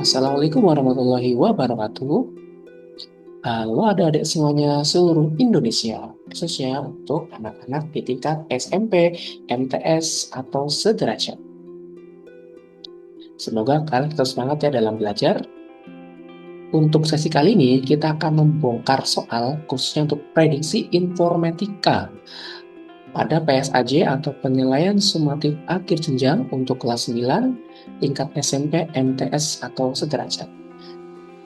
Assalamualaikum warahmatullahi wabarakatuh. Halo adik-adik semuanya seluruh Indonesia, khususnya untuk anak-anak di tingkat SMP, MTS, atau sederajat. Semoga kalian tetap semangat ya dalam belajar. Untuk sesi kali ini, kita akan membongkar soal khususnya untuk prediksi informatika pada PSAJ atau penilaian sumatif akhir jenjang untuk kelas 9, tingkat SMP, MTS, atau sederajat.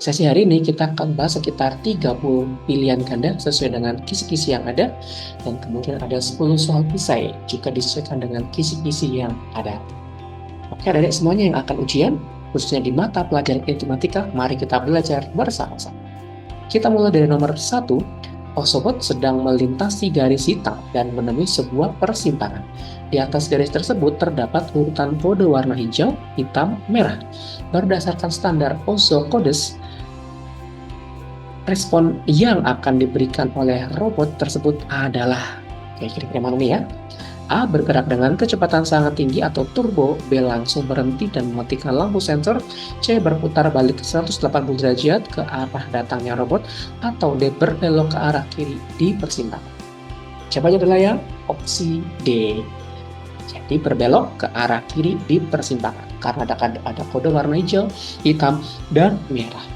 Sesi hari ini kita akan bahas sekitar 30 pilihan ganda sesuai dengan kisi-kisi yang ada, dan kemudian ada 10 soal pisai juga disesuaikan dengan kisi-kisi yang ada. Oke adik-adik semuanya yang akan ujian, khususnya di mata pelajaran informatika, mari kita belajar bersama-sama. Kita mulai dari nomor 1. Osobot sedang melintasi garis hitam dan menemui sebuah persimpangan. Di atas garis tersebut terdapat urutan kode warna hijau, hitam, merah. Berdasarkan standar OSO Codes, respon yang akan diberikan oleh robot tersebut adalah kira-kira mana nih ya? A. Bergerak dengan kecepatan sangat tinggi atau turbo. B. Langsung berhenti dan mematikan lampu sensor. C. Berputar balik 180 derajat ke arah datangnya robot. Atau D. Berbelok ke arah kiri di persimpangan. Jawabannya adalah yang opsi D. Jadi berbelok ke arah kiri di persimpangan karena ada kode warna hijau, hitam, dan merah.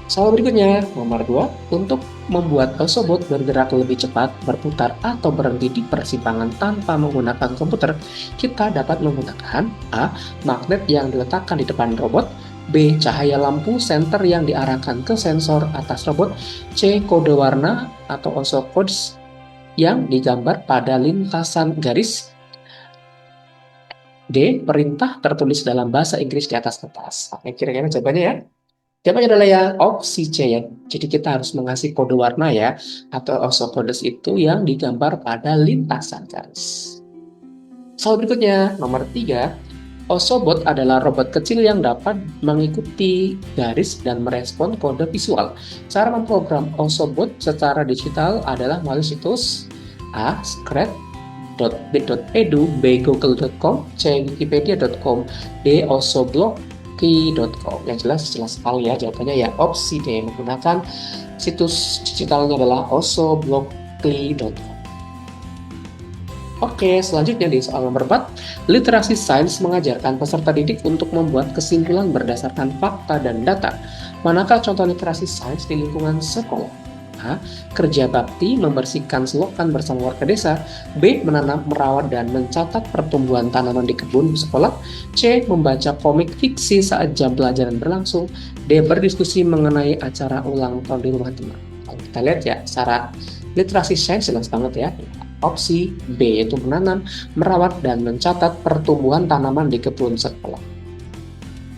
Soal berikutnya, nomor 2. Untuk membuat Osobot bergerak lebih cepat, berputar, atau berhenti di persimpangan tanpa menggunakan komputer, kita dapat menggunakan A. Magnet yang diletakkan di depan robot. B. Cahaya lampu senter yang diarahkan ke sensor atas robot. C. Kode warna atau OSO codes yang digambar pada lintasan garis. D. Perintah tertulis dalam bahasa Inggris di atas kertas. Oke, kira-kira jawabannya ya. Jawabannya adalah yang opsi C ya. Jadi kita harus mengasih kode warna ya, atau OSO codes itu yang digambar pada lintasan garis. Soal berikutnya, nomor 3. Osobot adalah robot kecil yang dapat mengikuti garis dan merespon kode visual. Cara memprogram Osobot secara digital adalah melalui situs A. Scratch.bit.edu, B. Google.com, C. Wikipedia.com, D. Osoblock yang jelas sekali ya, jawabannya ya opsi D, menggunakan situs digitalnya adalah osoblockly.com. Oke, selanjutnya di soal nomor 4, literasi sains mengajarkan peserta didik untuk membuat kesimpulan berdasarkan fakta dan data. Manakah contoh literasi sains di lingkungan sekolah? A. Kerja bakti membersihkan selokan bersama warga desa. B. Menanam, merawat, dan mencatat pertumbuhan tanaman di kebun sekolah. C. Membaca komik fiksi saat jam pelajaran berlangsung. D. Berdiskusi mengenai acara ulang tahun di rumah teman. Kalau kita lihat ya, secara literasi sains jelas banget ya. Opsi B yaitu menanam, merawat, dan mencatat pertumbuhan tanaman di kebun sekolah.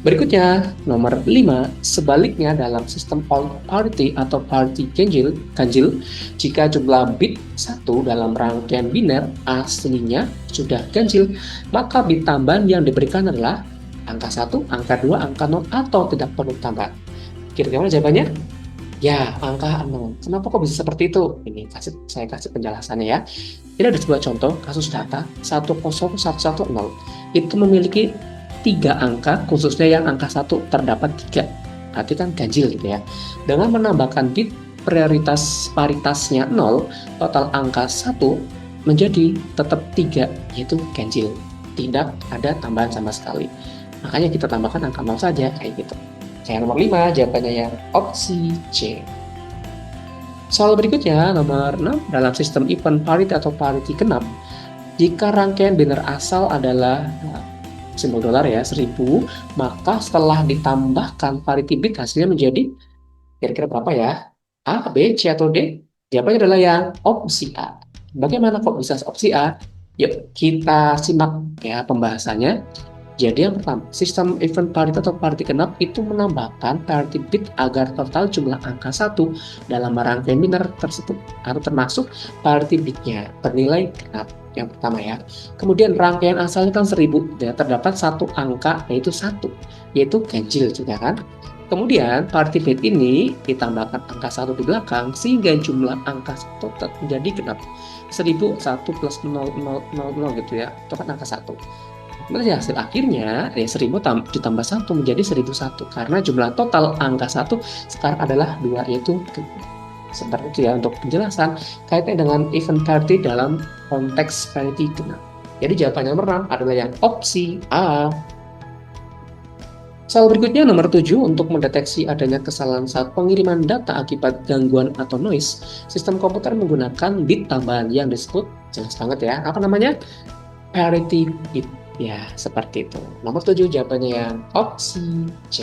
Berikutnya, nomor 5, sebaliknya dalam sistem parity atau parity ganjil, jika jumlah bit 1 dalam rangkaian biner aslinya sudah ganjil, maka bit tambahan yang diberikan adalah angka 1, angka 2, angka 0, atau tidak perlu tambah. Kira-kira jawabannya? Ya, angka 0. Kenapa kok bisa seperti itu? Ini saya kasih penjelasannya ya. Ini ada sebuah contoh kasus data 10110. Itu memiliki 3 angka, khususnya yang angka 1 terdapat 3. Berarti kan ganjil gitu ya. Dengan menambahkan bit paritasnya 0, total angka 1 menjadi tetap 3, yaitu ganjil. Tidak ada tambahan sama sekali. Makanya kita tambahkan angka 0 saja, kayak gitu. Yang nomor 5, jawabannya yang opsi C. Soal berikutnya, nomor 6, dalam sistem event parity atau parity genap, jika rangkaian biner asal adalah simbol dolar ya, 1000, maka setelah ditambahkan parity bit hasilnya menjadi kira-kira berapa ya? A, B, C, atau D? Jawabannya adalah yang opsi A. Bagaimana kok bisa opsi A? Yuk kita simak ya pembahasannya. Jadi yang pertama, sistem event parity atau parity genap itu menambahkan parity bit agar total jumlah angka 1 dalam rangkaian biner tersebut atau termasuk parity bitnya bernilai genap. Yang pertama ya. Kemudian rangkaian asalnya kan 1000, ya, terdapat satu angka yaitu 1, yaitu ganjil juga kan. Kemudian parity bit ini ditambahkan angka 1 di belakang sehingga jumlah angka 1 menjadi genap. 1000 1 plus 0 0 0 0 gitu ya. Itu kan angka 1. Nanti hasil akhirnya ya 1000 ditambah 1 menjadi 1001 karena jumlah total angka 1 sekarang adalah 2 yaitu 2. Seperti itu ya untuk penjelasan kaitannya dengan event parity dalam konteks parity genap. Jadi jawabannya nomor 6 adalah yang opsi A. Soal berikutnya nomor 7, untuk mendeteksi adanya kesalahan saat pengiriman data akibat gangguan atau noise, sistem komputer menggunakan bit tambahan yang disebut, jelas banget ya, apa namanya? Parity bit. Ya, seperti itu. Nomor 7 jawabannya yang opsi C.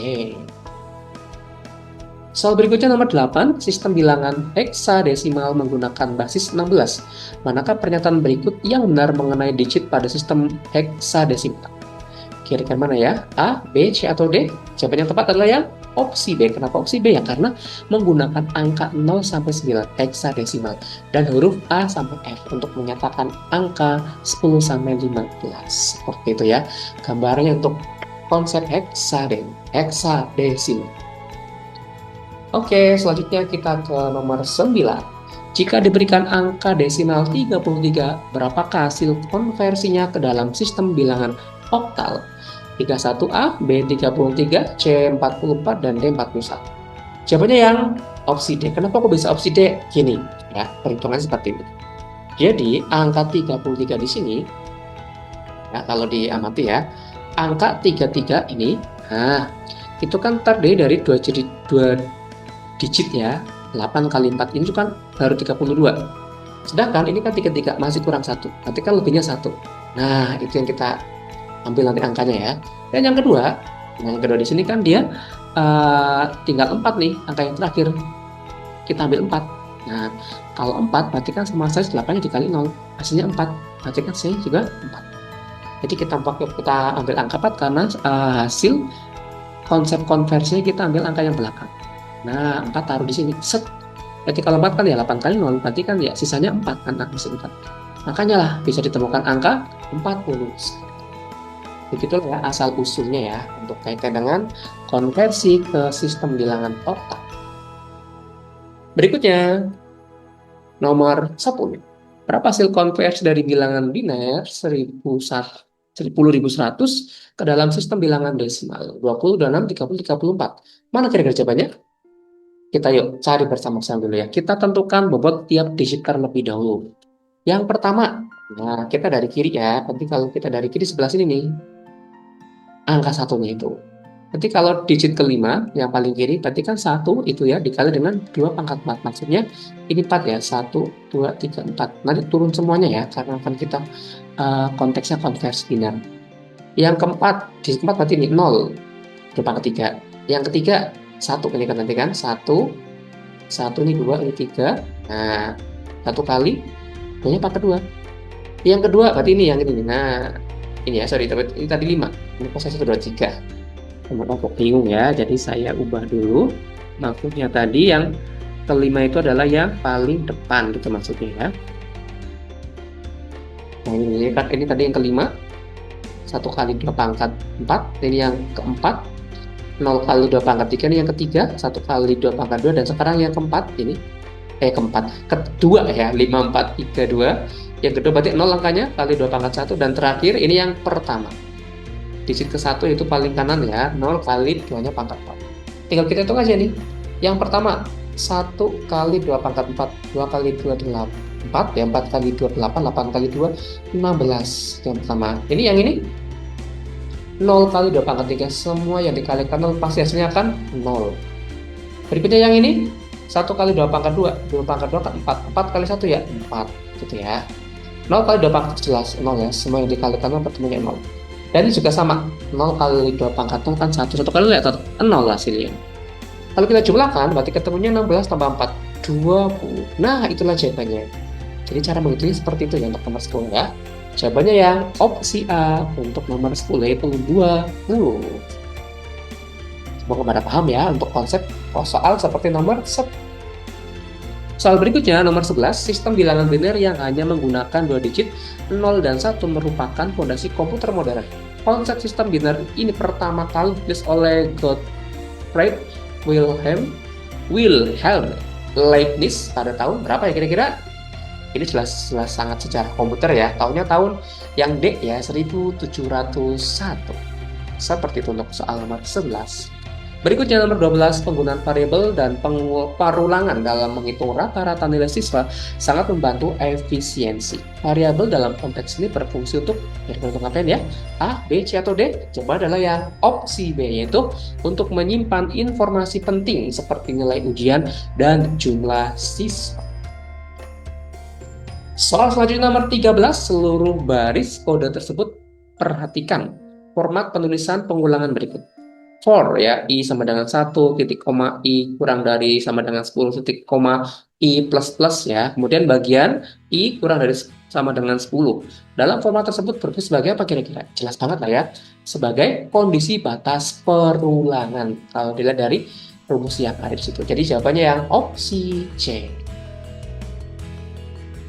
Soal berikutnya nomor 8, sistem bilangan heksadesimal menggunakan basis 16. Manakah pernyataan berikut yang benar mengenai digit pada sistem heksadesimal? Kira-kira mana ya? A, B, C, atau D? Jawaban yang tepat adalah yang opsi B. Kenapa opsi B ya? Karena menggunakan angka 0 sampai 9 heksadesimal dan huruf A sampai F untuk menyatakan angka 10 sampai 15. Seperti itu ya. Gambarnya untuk konsep heksadesimal. Oke, selanjutnya kita ke nomor 9. Jika diberikan angka desimal 33, berapakah hasil konversinya ke dalam sistem bilangan oktal? 31A, B33, C44, dan D41. Jawabannya yang opsi D. Kenapa kok bisa opsi D? Gini, ya, perhitungannya seperti ini. Jadi, angka 33 di sini, ya, kalau diamati ya, angka 33 ini, nah, itu kan terdiri dari 2 digit ya, 8 kali 4 ini kan baru 32. Sedangkan ini kan 33 masih kurang 1, berarti kan lebihnya 1. Nah, itu yang kita ambil nanti angkanya ya. Dan yang kedua di sini kan dia tinggal 4 nih, angka yang terakhir. Kita ambil 4. Nah, kalau 4 berarti kan sama saja 8 dikali 0, hasilnya 4. Berarti kan C juga 4. Jadi kita ambil angka 4 karena hasil konsep konversinya kita ambil angka yang belakang. Nah, 4 taruh di sini. Set. Berarti kalau 4 kan ya 8 kali 0, berarti kan ya sisanya 4 kan, masih 4. Makanya lah bisa ditemukan angka 40. Begitulah ya asal usulnya ya untuk kaitan dengan konversi ke sistem bilangan oktal. Berikutnya nomor 10. Berapa hasil konversi dari bilangan biner 10.100 ke dalam sistem bilangan desimal 20, 26, 30, 34? Mana kira-kira jawabannya? Kita yuk cari bersama-sama dulu ya. Kita tentukan bobot tiap digit terlebih dahulu. Yang pertama, nah kita dari kiri ya. Nanti kalau kita dari kiri sebelah sini nih, angka satunya itu. Nanti kalau digit kelima yang paling kiri, berarti kan 1 itu ya dikali dengan 2 pangkat 4. Maksudnya ini 4 ya, 1, 2, 3, 4. Nanti turun semuanya ya, karena akan kita konteksnya konversi biner. Yang keempat, digit keempat berarti ini 0, 2 pangkat 3. Yang ketiga, 1 ini kan nanti kan, 1 ini 2, ini 3. Nah, 1 kali, 2-nya pangkat 2. Yang kedua, berarti ini yang ini. Nah, ini ya, sorry, ini tadi 5. Ini kok saya 1, 2, 3. Aku bingung ya, jadi saya ubah dulu. Maksudnya tadi yang kelima itu adalah yang paling depan gitu maksudnya ya. Nah ini tadi yang kelima, 1 kali 2 pangkat 4. Ini yang keempat, 0 kali 2 pangkat 3. Ini yang ketiga, 1 kali 2 pangkat 2. Dan sekarang yang keempat ini kedua ya, 5, 4, 3, 2. Yang kedua berarti 0 angkanya kali 2 pangkat 1. Dan terakhir ini yang pertama, digit ke-1 itu paling kanan ya, 0 kali 2-nya pangkat 4. Tinggal kita hitung aja nih. Yang pertama, 1 kali 2 pangkat 4, 2 kali 2, 4 ya, 4 kali 2, 8, 8 kali 2, 15. Yang pertama. Ini yang ini 0 kali 2 pangkat 3, semua yang dikalikan 0 pasti hasilnya akan 0. Berikutnya yang ini 1 kali 2 pangkat 2, 2 pangkat 2 kan 4, 4 kali 1 ya 4 gitu ya. 0 kali 2 pangkat jelas 0 ya, semua yang dikalikan 0 bertemunya 0. Dan ini juga sama, 0 kali 2 pangkat 0 kan 1, 1 kali 2 0 hasilnya. Kalau kita jumlahkan, berarti ketemunya 16 tambah 4, 20. Nah, itulah jawabannya. Jadi cara menghitungnya seperti itu ya untuk nomor 10 ya. Jawabannya yang opsi A untuk nomor 10 yaitu 20. Semoga pada paham ya untuk konsep soal seperti nomor 10. Soal berikutnya, nomor 11, sistem bilangan biner yang hanya menggunakan 2 digit, 0 dan 1 merupakan fondasi komputer modern. Konsep sistem biner ini pertama kali ditulis oleh Gottfried Wilhelm Leibniz pada tahun berapa ya kira-kira? Ini jelas sangat sejarah komputer ya. Tahunnya tahun yang D ya, 1701. Seperti itu untuk soal nomor 11. Berikutnya nomor 12, penggunaan variabel dan parulangan dalam menghitung rata-rata nilai siswa sangat membantu efisiensi. Variabel dalam konteks ini berfungsi untuk ngapain ya? A, B, C, atau D? Coba adalah yang opsi B, yaitu untuk menyimpan informasi penting seperti nilai ujian dan jumlah siswa. Soal selanjutnya nomor 13, seluruh baris kode tersebut perhatikan format penulisan pengulangan berikut. For ya, I sama dengan 1, titik koma I kurang dari sama dengan 10, titik koma I plus plus ya. Kemudian bagian I kurang dari sama dengan 10. Dalam format tersebut berfungsi sebagai apa kira-kira? Jelas banget lah ya. Sebagai kondisi batas perulangan. Kalau dilihat dari rumus yang ada di situ. Jadi jawabannya yang opsi C.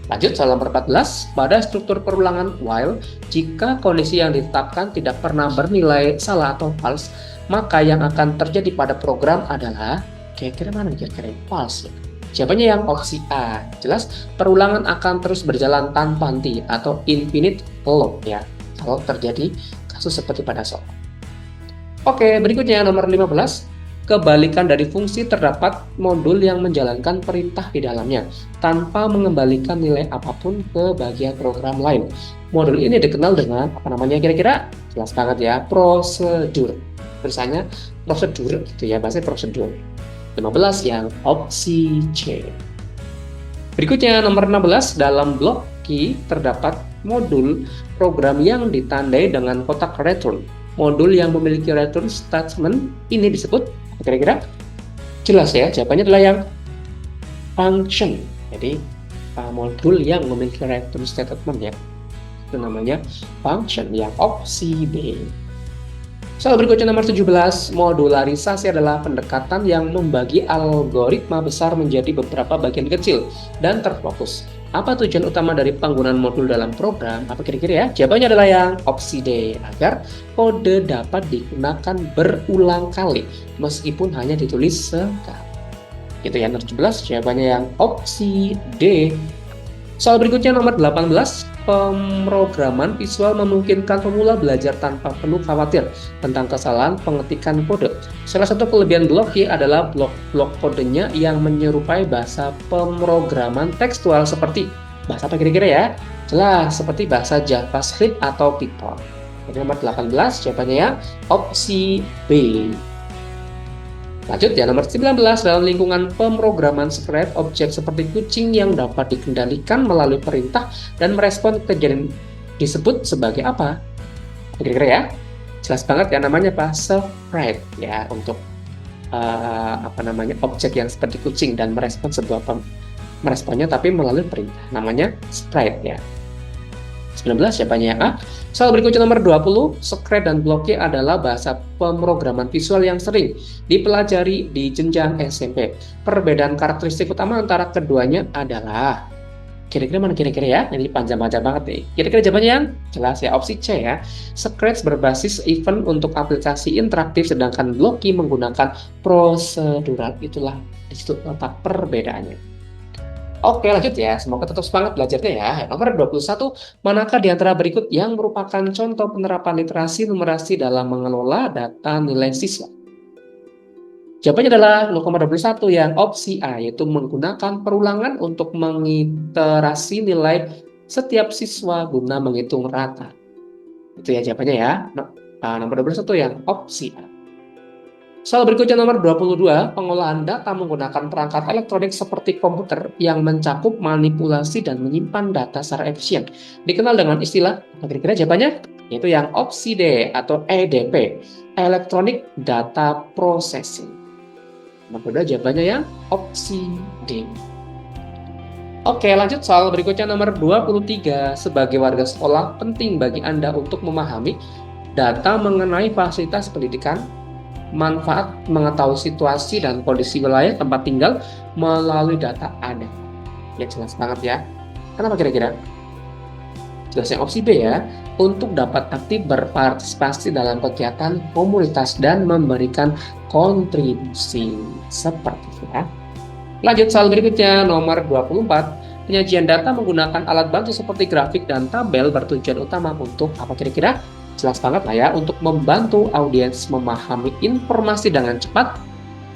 Lanjut soal nomor 14, pada struktur perulangan while, jika kondisi yang ditetapkan tidak pernah bernilai salah atau false, maka yang akan terjadi pada program adalah kira-kira mana kira-kira yang false ya? Jawabannya yang opsi A. Jelas perulangan akan terus berjalan tanpa henti atau infinite loop ya, kalau terjadi kasus seperti pada soal. Oke, berikutnya nomor 15. Kebalikan dari fungsi terdapat modul yang menjalankan perintah di dalamnya tanpa mengembalikan nilai apapun ke bagian program lain. Modul ini dikenal dengan apa namanya kira-kira? Jelas banget ya, prosedur. Tulisannya prosedur gitu ya, bahasa prosedur. 15 yang opsi C. Berikutnya nomor 16, dalam blok key terdapat modul program yang ditandai dengan kotak return. Modul yang memiliki return statement ini disebut kira-kira? Jelas ya, jawabannya adalah yang function. Jadi modul yang memiliki return statement ya, itu namanya function, yang opsi B. Soal berikutnya nomor 17, modularisasi adalah pendekatan yang membagi algoritma besar menjadi beberapa bagian kecil dan terfokus. Apa tujuan utama dari penggunaan modul dalam program? Apa kira-kira ya? Jawabannya adalah yang opsi D, agar kode dapat digunakan berulang kali meskipun hanya ditulis sekali. Itu ya, nomor 17, jawabannya yang opsi D. Soal berikutnya nomor 18, pemrograman visual memungkinkan pemula belajar tanpa perlu khawatir tentang kesalahan pengetikan kode. Salah satu kelebihan blok Y adalah blok kodenya yang menyerupai bahasa pemrograman tekstual seperti bahasa apa kira-kira ya? Jelas, seperti bahasa JavaScript atau Python. Jadi nomor 18 jawabannya ya opsi B. Lanjut ya, nomor 19, dalam lingkungan pemrograman script, objek seperti kucing yang dapat dikendalikan melalui perintah dan merespon kejadian disebut sebagai apa? Kira-kira ya? Jelas banget ya, namanya apa? Sprite ya, untuk objek yang seperti kucing dan meresponnya tapi melalui perintah. Namanya sprite ya. 19 jawabannya A. Soal berikutnya nomor 20, Scratch dan Blok Y adalah bahasa pemrograman visual yang sering dipelajari di jenjang SMP. Perbedaan karakteristik utama antara keduanya adalah kira-kira mana kira-kira ya? Ini panjang-panjang banget nih. Kira-kira jawabannya yang jelas ya, opsi C ya. Scratch berbasis event untuk aplikasi interaktif, sedangkan Blok Y menggunakan prosedural. Itulah di situ letak perbedaannya. Oke, lanjut ya. Semoga tetap semangat belajarnya ya. Nomor 21, manakah di antara berikut yang merupakan contoh penerapan literasi numerasi dalam mengelola data nilai siswa? Jawabannya adalah 0,21 yang opsi A, yaitu menggunakan perulangan untuk mengiterasi nilai setiap siswa guna menghitung rata. Itu ya jawabannya ya. Nomor 21 yang opsi A. Soal berikutnya nomor 22, pengolahan data menggunakan perangkat elektronik seperti komputer yang mencakup manipulasi dan menyimpan data secara efisien. Dikenal dengan istilah, kira-kira jawabannya? Yaitu yang opsi D atau EDP, Electronic Data Processing. Nomor 2 jawabannya yang opsi D. Oke, lanjut soal berikutnya nomor 23. Sebagai warga sekolah, penting bagi Anda untuk memahami data mengenai fasilitas pendidikan, manfaat mengetahui situasi dan kondisi wilayah tempat tinggal melalui data Anda. Ya jelas banget ya. Kenapa kira-kira? Jelas yang opsi B ya, untuk dapat aktif berpartisipasi dalam kegiatan komunitas dan memberikan kontribusi seperti itu ya. Lanjut soal berikutnya nomor 24. Penyajian data menggunakan alat bantu seperti grafik dan tabel bertujuan utama untuk apa kira-kira? Jelas banget lah ya, untuk membantu audiens memahami informasi dengan cepat,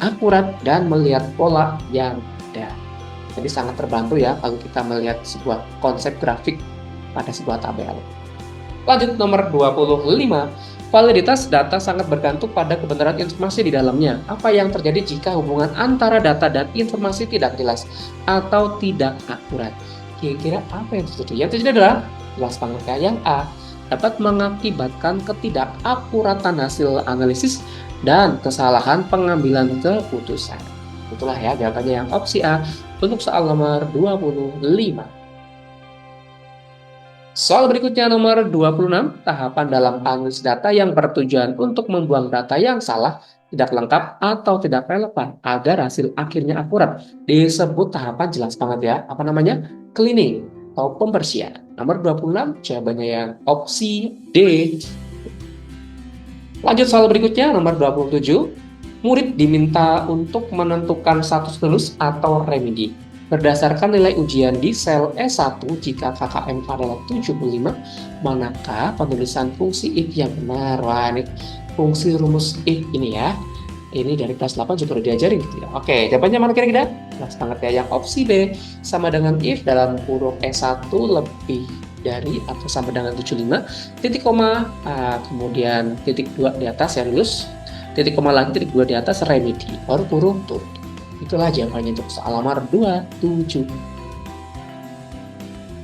akurat, dan melihat pola yang ada. Jadi sangat terbantu ya kalau kita melihat sebuah konsep grafik pada sebuah tabel. Lanjut nomor 25. Validitas data sangat bergantung pada kebenaran informasi di dalamnya. Apa yang terjadi jika hubungan antara data dan informasi tidak jelas atau tidak akurat? Kira-kira apa yang terjadi? Yang terjadi adalah jelas banget ya. Yang A, dapat mengakibatkan ketidakakuratan hasil analisis dan kesalahan pengambilan keputusan. Itulah ya jawabannya yang opsi A untuk soal nomor 25. Soal berikutnya nomor 26, tahapan dalam analisis data yang bertujuan untuk membuang data yang salah, tidak lengkap, atau tidak relevan agar hasil akhirnya akurat. Disebut tahapan jelas banget ya. Apa namanya? Cleaning atau pembersihan. Nomor 26, jawabannya yang opsi D. Lanjut soal berikutnya nomor 27. Murid diminta untuk menentukan status lulus atau remedi. Berdasarkan nilai ujian di sel E1 jika KKM adalah 75, manakah penulisan fungsi if yang benar? Wah, ini fungsi rumus if ini ya. Ini dari kelas 8 juga udah diajarin gitu ya. Oke, jawabannya mana kira-kira? Jelas banget ya, yang opsi B sama dengan if dalam kurung E1 lebih dari atau sama dengan 75, titik koma, kemudian titik 2 di atas ya lulus, titik koma lagi titik 2 di atas remedi, baru kurung tutup. Itulah jawabannya untuk soal nomor 27.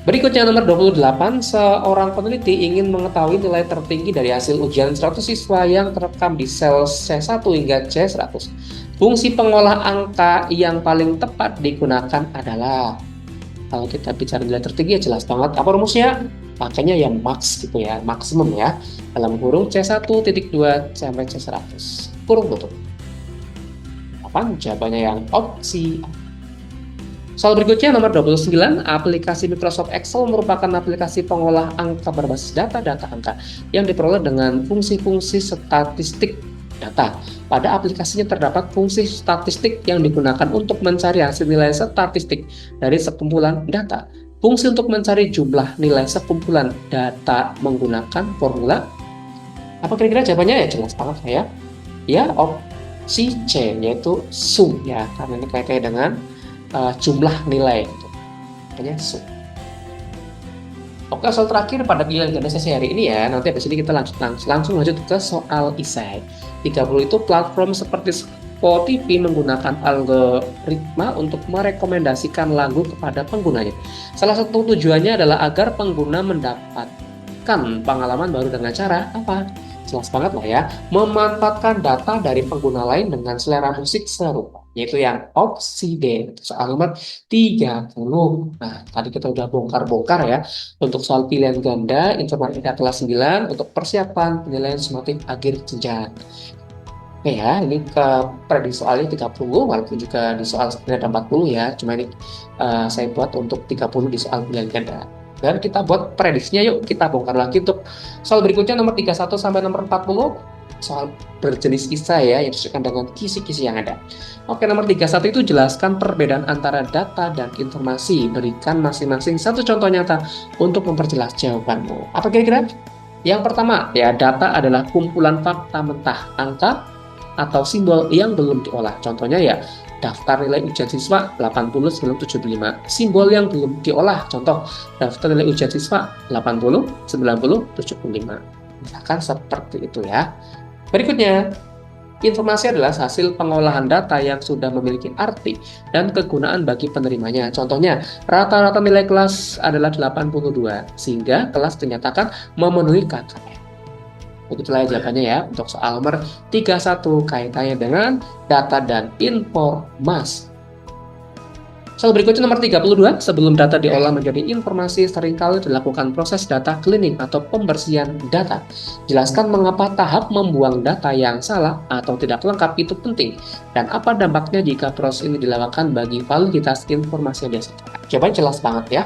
Berikutnya nomor 28, seorang peneliti ingin mengetahui nilai tertinggi dari hasil ujian 100 siswa yang terekam di sel C1 hingga C100. Fungsi pengolah angka yang paling tepat digunakan adalah, kalau kita bicara nilai tertinggi ya jelas banget apa rumusnya? Pakainya yang max gitu ya, maksimum ya. Dalam kurung C1.2 sampai C100. Kurung tutup. Jawabannya yang opsi A. Soal berikutnya nomor 29, aplikasi Microsoft Excel merupakan aplikasi pengolah angka berbasis data angka yang diperoleh dengan fungsi-fungsi statistik data. Pada aplikasinya terdapat fungsi statistik yang digunakan untuk mencari hasil nilai statistik dari sekumpulan data. Fungsi untuk mencari jumlah nilai sekumpulan data menggunakan formula. Apa kira-kira jawabannya? Ya jelas banget ya. Ya, opsi C yaitu sum ya, karena ini kait-kait dengan jumlah nilai gitu. Makanya sum. Oke, soal terakhir pada pilihan ganda sesi hari ini ya. Nanti habis ini kita langsung lanjut ke soal esai. 30 itu platform seperti Spotify menggunakan algoritma untuk merekomendasikan lagu kepada penggunanya. Salah satu tujuannya adalah agar pengguna mendapatkan pengalaman baru dengan cara apa? Jelas banget lah ya, memanfaatkan data dari pengguna lain dengan selera musik serupa, yaitu yang opsi D, soal nomor 30. Nah, tadi kita udah bongkar-bongkar ya, untuk soal pilihan ganda, informatika kelas 9, untuk persiapan penilaian sumatif akhir jenjang. Oke ya, ini ke prediksi soalnya 30, walaupun juga di soal sebenarnya ada 40 ya, cuma ini saya buat untuk 30 di soal pilihan ganda. Dan kita buat prediksinya, yuk kita bongkar lagi untuk soal berikutnya nomor 31 sampai nomor 40, soal berjenis kisah ya, yang disesuaikan dengan kisi-kisi yang ada. Oke, nomor 31 itu jelaskan perbedaan antara data dan informasi. Berikan masing-masing satu contoh nyata untuk memperjelas jawabanmu. Apa kira-kira? Yang pertama, ya data adalah kumpulan fakta mentah, angka atau simbol yang belum diolah. Contohnya ya, daftar nilai ujian siswa 80 sebelum 75. Simbol yang belum diolah, contoh daftar nilai ujian siswa 80, 90, 75. Misalkan seperti itu ya. Berikutnya, informasi adalah hasil pengolahan data yang sudah memiliki arti dan kegunaan bagi penerimanya. Contohnya, rata-rata nilai kelas adalah 82, sehingga kelas dinyatakan memenuhi KKM. Begitulah jawabannya ya untuk soal nomor 31 kaitannya dengan data dan informasi. Soal berikutnya nomor 32, sebelum data diolah menjadi informasi seringkali dilakukan proses data cleaning atau pembersihan data. Jelaskan mengapa tahap membuang data yang salah atau tidak lengkap itu penting dan apa dampaknya jika proses ini dilakukan bagi validitas informasi yang dihasilkan. Jawabannya jelas banget ya.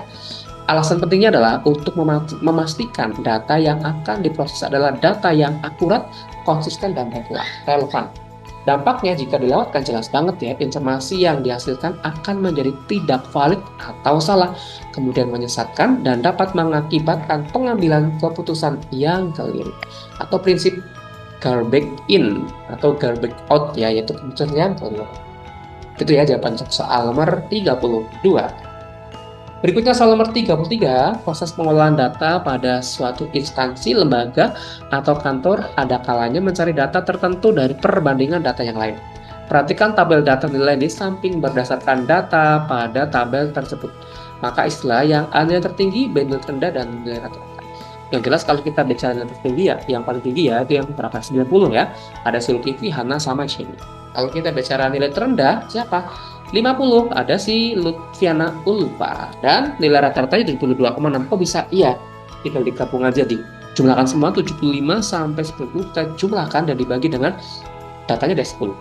Alasan pentingnya adalah untuk memastikan data yang akan diproses adalah data yang akurat, konsisten, dan relevan. Dampaknya jika dilewatkan jelas banget ya, informasi yang dihasilkan akan menjadi tidak valid atau salah, kemudian menyesatkan dan dapat mengakibatkan pengambilan keputusan yang keliru. Atau prinsip garbage in atau garbage out ya, yaitu keputusan yang keliru. Itu ya jawaban soal nomor 32. Berikutnya soal nomor 33, proses pengolahan data pada suatu instansi, lembaga, atau kantor ada kalanya mencari data tertentu dari perbandingan data yang lain. Perhatikan tabel data nilai di samping berdasarkan data pada tabel tersebut. Maka istilah yang nilai tertinggi, nilai terendah, dan nilai rata-rata. Yang jelas kalau kita bicara nilai tertinggi ya, yang paling tinggi ya, itu yang berapa? 90 ya. Ada Zulkifli, Hana, sama Sheni. Kalau kita bicara nilai terendah, siapa? 50, ada si Lutfiana Ulfa, dan nilai rata-ratanya 72,6. Kok bisa? Iya, tinggal digabung aja, jumlahkan semua 75 sampai 10, kita jumlahkan dan dibagi dengan datanya dari 10,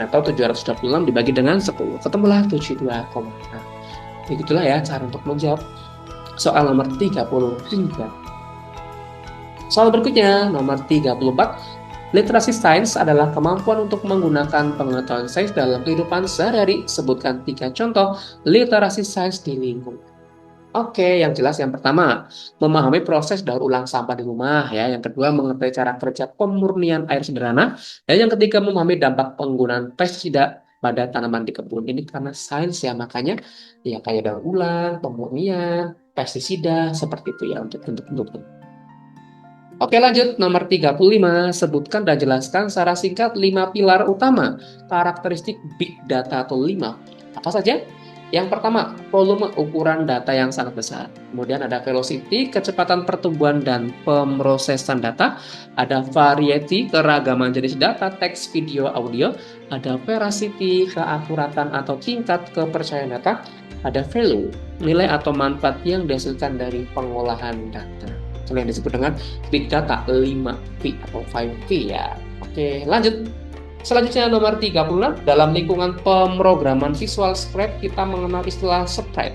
atau 726 dibagi dengan 10, ketemulah 72,6. Begitulah ya cara untuk menjawab soal nomor 33. Soal berikutnya nomor 34. Literasi sains adalah kemampuan untuk menggunakan pengetahuan sains dalam kehidupan sehari-hari. Sebutkan 3 contoh literasi sains di lingkungan. Oke, yang jelas yang pertama, memahami proses daur ulang sampah di rumah ya. Yang kedua, mengerti cara kerja pemurnian air sederhana. Dan yang ketiga, memahami dampak penggunaan pestisida pada tanaman di kebun. Ini karena sains ya, makanya ya kayak daur ulang, pemurnian, pestisida seperti itu ya untuk bentuk-bentuk. Oke, lanjut nomor 35. Sebutkan dan jelaskan secara singkat 5 pilar utama karakteristik big data atau 5. Apa saja? Yang pertama, volume ukuran data yang sangat besar. Kemudian ada velocity, kecepatan pertumbuhan dan pemrosesan data. Ada variety, keragaman jenis data, teks, video, audio. Ada veracity, keakuratan atau tingkat kepercayaan data. Ada value, nilai atau manfaat yang dihasilkan dari pengolahan data. Yang disebut dengan big data 5V atau 5V ya. Oke, lanjut. Selanjutnya nomor 36, dalam lingkungan pemrograman visual script kita mengenal istilah sprite.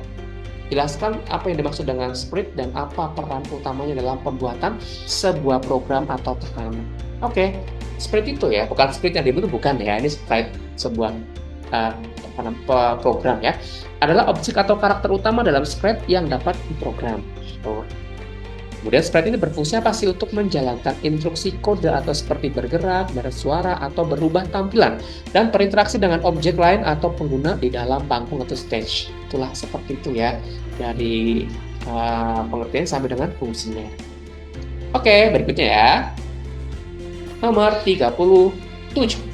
Jelaskan apa yang dimaksud dengan sprite dan apa peran utamanya dalam pembuatan sebuah program atau tekanan. Oke, sprite itu ya, bukan sprite yang dibentuk, bukan ya, ini sprite sebuah program ya, adalah objek atau karakter utama dalam script yang dapat diprogram. Kemudian sprite ini berfungsi apa sih? Untuk menjalankan instruksi kode atau seperti bergerak, bersuara, atau berubah tampilan dan berinteraksi dengan objek lain atau pengguna di dalam panggung atau stage. Itulah seperti itu ya dari pengertian sampai dengan fungsinya. Oke, berikutnya ya. Nomor 37.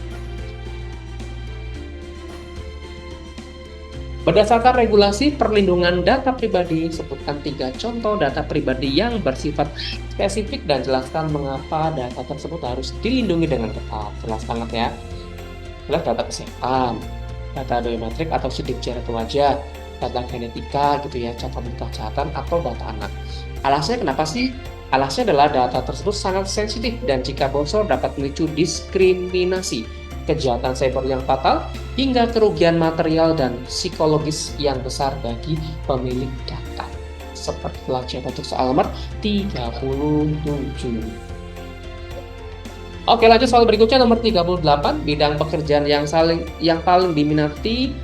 Berdasarkan regulasi perlindungan data pribadi, sebutkan 3 contoh data pribadi yang bersifat spesifik dan jelaskan mengapa data tersebut harus dilindungi dengan ketat. Jelas banget ya. Jelas data kesehatan, data biometrik atau sidik jari wajah, data genetika gitu ya, catatan kesehatan atau data anak. Alasannya kenapa sih? Alasannya adalah data tersebut sangat sensitif dan jika bocor dapat memicu diskriminasi, kejahatan cyber yang fatal, hingga kerugian material dan psikologis yang besar bagi pemilik data. Sepertilah jawaban untuk soal nomor 37. Oke, lanjut soal berikutnya nomor 38. Bidang pekerjaan yang paling diminati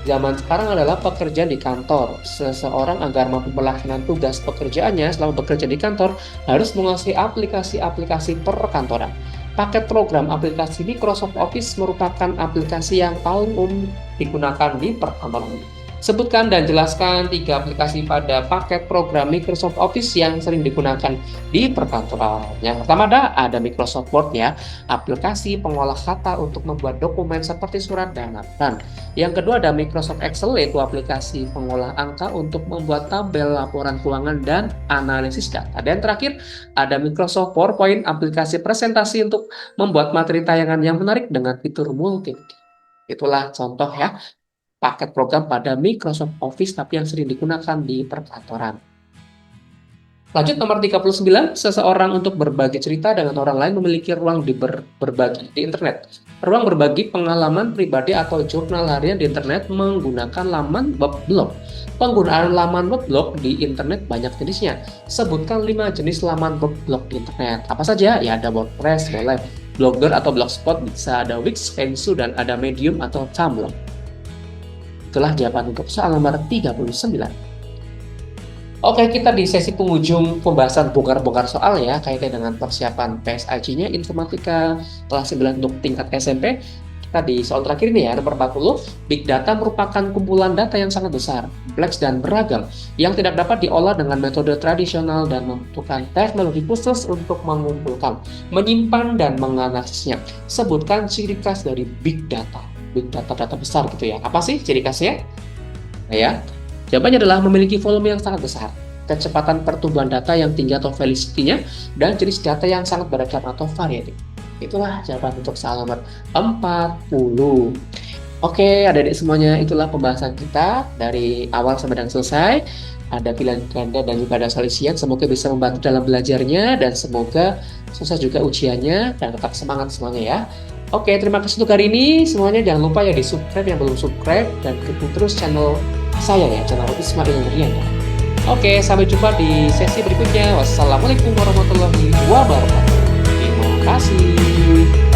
zaman sekarang adalah pekerjaan di kantor. Seseorang agar mampu melaksanakan tugas pekerjaannya selama bekerja di kantor harus menguasai aplikasi-aplikasi perkantoran. Paket program aplikasi Microsoft Office merupakan aplikasi yang paling umum digunakan di perkantoran. Sebutkan dan jelaskan 3 aplikasi pada paket program Microsoft Office yang sering digunakan di perkantoran. Yang pertama ada Microsoft Word ya, aplikasi pengolah kata untuk membuat dokumen seperti surat dan laporan. Yang kedua ada Microsoft Excel, yaitu aplikasi pengolah angka untuk membuat tabel laporan keuangan dan analisis data. Dan terakhir ada Microsoft PowerPoint, aplikasi presentasi untuk membuat materi tayangan yang menarik dengan fitur multimedia. Itulah contoh ya paket program pada Microsoft Office tapi yang sering digunakan di perkantoran. Lanjut nomor 39, seseorang untuk berbagi cerita dengan orang lain memiliki ruang berbagi di internet. Ruang berbagi pengalaman pribadi atau jurnal harian di internet menggunakan laman web blog. Penggunaan laman web blog di internet banyak jenisnya. Sebutkan 5 jenis laman web blog di internet. Apa saja? Ya ada WordPress, boleh. Blogger atau Blogspot, bisa ada Wix, Pensu, dan ada Medium atau Tumblr. Itulah jawaban untuk soal nomor 39. Oke, kita di sesi penghujung pembahasan bongkar-bongkar soal ya, kaitan dengan persiapan PSIC-nya, Informatika kelas 9 untuk tingkat SMP. Kita di soal terakhir ini ya, nomor 40. Big Data merupakan kumpulan data yang sangat besar, kompleks dan beragam, yang tidak dapat diolah dengan metode tradisional dan membutuhkan teknologi khusus untuk mengumpulkan, menyimpan, dan menganalisisnya. Sebutkan ciri khas dari Big Data. Big Data, data besar gitu ya. Apa sih ciri khasnya? Nah ya, jawabannya adalah memiliki volume yang sangat besar, kecepatan pertumbuhan data yang tinggi atau velocity-nya, dan jenis data yang sangat beragam atau variatif. Itulah jawaban untuk soal nomor 40. Oke, adik-adik semuanya, itulah pembahasan kita dari awal sampai dengan selesai. Ada pilihan ganda dan juga ada solisian. Semoga bisa membantu dalam belajarnya dan semoga sukses juga ujiannya dan tetap semangat semuanya ya. Oke, terima kasih untuk hari ini. Semuanya jangan lupa ya di subscribe yang belum subscribe dan ikuti terus channel saya ya, channel Ismail Nuryan ya. Oke, sampai jumpa di sesi berikutnya. Wassalamualaikum warahmatullahi wabarakatuh. Terima kasih.